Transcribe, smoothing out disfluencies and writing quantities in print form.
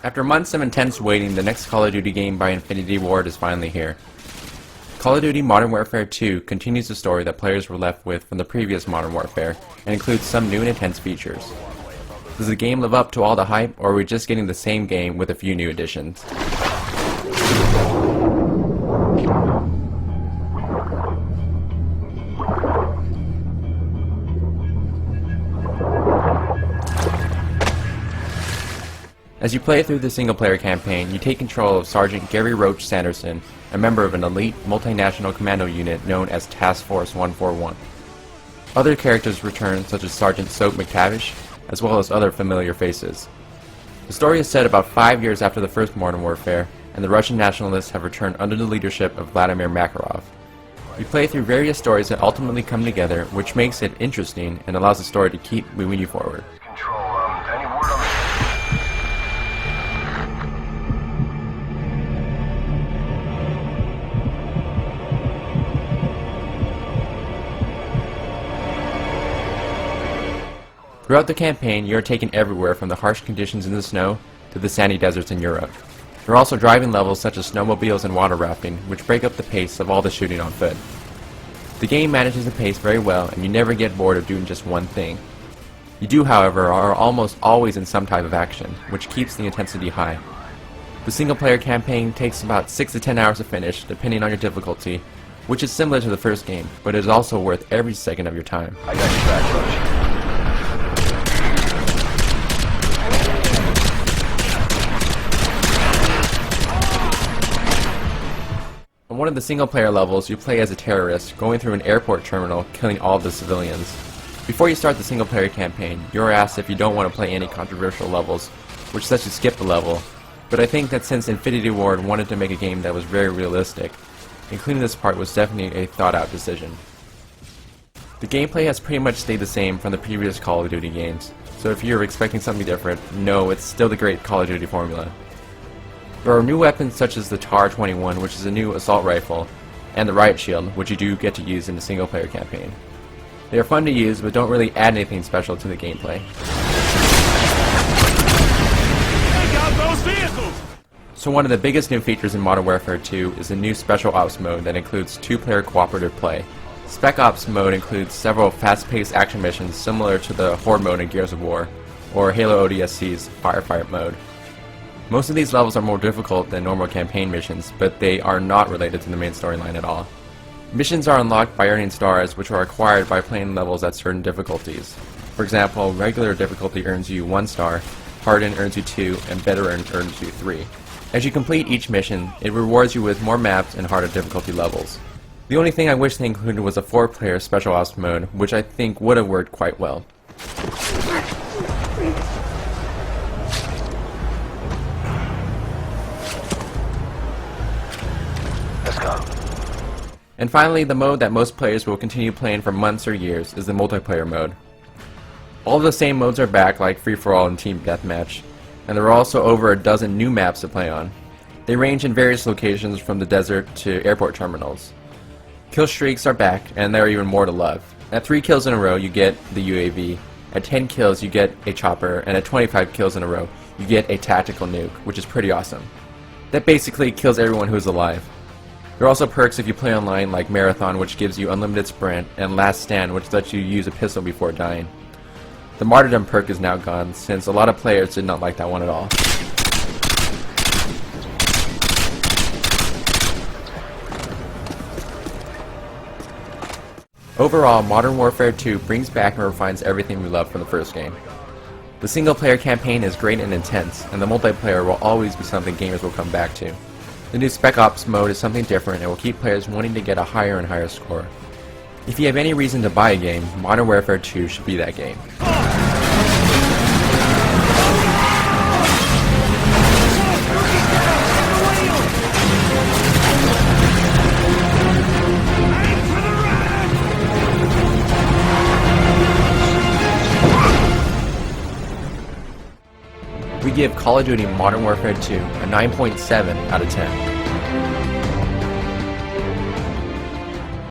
After months of intense waiting, the next Call of Duty game by Infinity Ward is finally here. Call of Duty Modern Warfare 2 continues the story that players were left with from the previous Modern Warfare, and includes some new and intense features. Does the game live up to all the hype, or are we just getting the same game with a few new additions? As you play through the single-player campaign, you take control of Sergeant Gary Roach Sanderson, a member of an elite multinational commando unit known as Task Force 141. Other characters return, such as Sergeant Soap McTavish, as well as other familiar faces. The story is set about 5 years after the first Modern Warfare, and the Russian nationalists have returned under the leadership of Vladimir Makarov. You play through various stories that ultimately come together, which makes it interesting and allows the story to keep moving you forward. Any word on the... Throughout the campaign, you are taken everywhere from the harsh conditions in the snow to the sandy deserts in Europe. There are also driving levels such as snowmobiles and water rafting, which break up the pace of all the shooting on foot. The game manages the pace very well, and you never get bored of doing just one thing. You do, however, are almost always in some type of action, which keeps the intensity high. The single-player campaign takes about 6 to 10 hours to finish, depending on your difficulty, which is similar to the first game, but it is also worth every second of your time. I got your back, Roach. On one of the single-player levels, you play as a terrorist, going through an airport terminal, killing all of the civilians. Before you start the single-player campaign, you are asked if you don't want to play any controversial levels, which lets you skip the level, but I think that since Infinity Ward wanted to make a game that was very realistic, including this part was definitely a thought-out decision. The gameplay has pretty much stayed the same from the previous Call of Duty games, so if you're expecting something different, no, it's still the great Call of Duty formula. There are new weapons such as the TAR-21, which is a new assault rifle, and the Riot Shield, which you do get to use in the single-player campaign. They are fun to use, but don't really add anything special to the gameplay. Take out those vehicles! So one of the biggest new features in Modern Warfare 2 is the new Special Ops mode that includes 2-player cooperative play. Spec Ops mode includes several fast-paced action missions similar to the Horde mode in Gears of War, or Halo ODST's Firefight mode. Most of these levels are more difficult than normal campaign missions, but they are not related to the main storyline at all. Missions are unlocked by earning stars, which are acquired by playing levels at certain difficulties. For example, regular difficulty earns you 1 star, hardened earns you 2, and veteran earns you 3. As you complete each mission, it rewards you with more maps and harder difficulty levels. The only thing I wish they included was a 4-player Special Ops mode, which I think would have worked quite well. And finally, the mode that most players will continue playing for months or years is the multiplayer mode. All of the same modes are back, like free-for-all and team deathmatch, and there are also over a dozen new maps to play on. They range in various locations from the desert to airport terminals. Kill streaks are back, and there are even more to love. At 3 kills in a row, you get the UAV. At 10 kills, you get a chopper, and at 25 kills in a row, you get a tactical nuke, which is pretty awesome. That basically kills everyone who's alive. There are also perks if you play online, like Marathon, which gives you unlimited sprint, and Last Stand, which lets you use a pistol before dying. The Martyrdom perk is now gone, since a lot of players did not like that one at all. Overall, Modern Warfare 2 brings back and refines everything we loved from the first game. The single-player campaign is great and intense, and the multiplayer will always be something gamers will come back to. The new Spec Ops mode is something different and will keep players wanting to get a higher and higher score. If you have any reason to buy a game, Modern Warfare 2 should be that game. We give Call of Duty Modern Warfare 2 a 9.7 out of 10.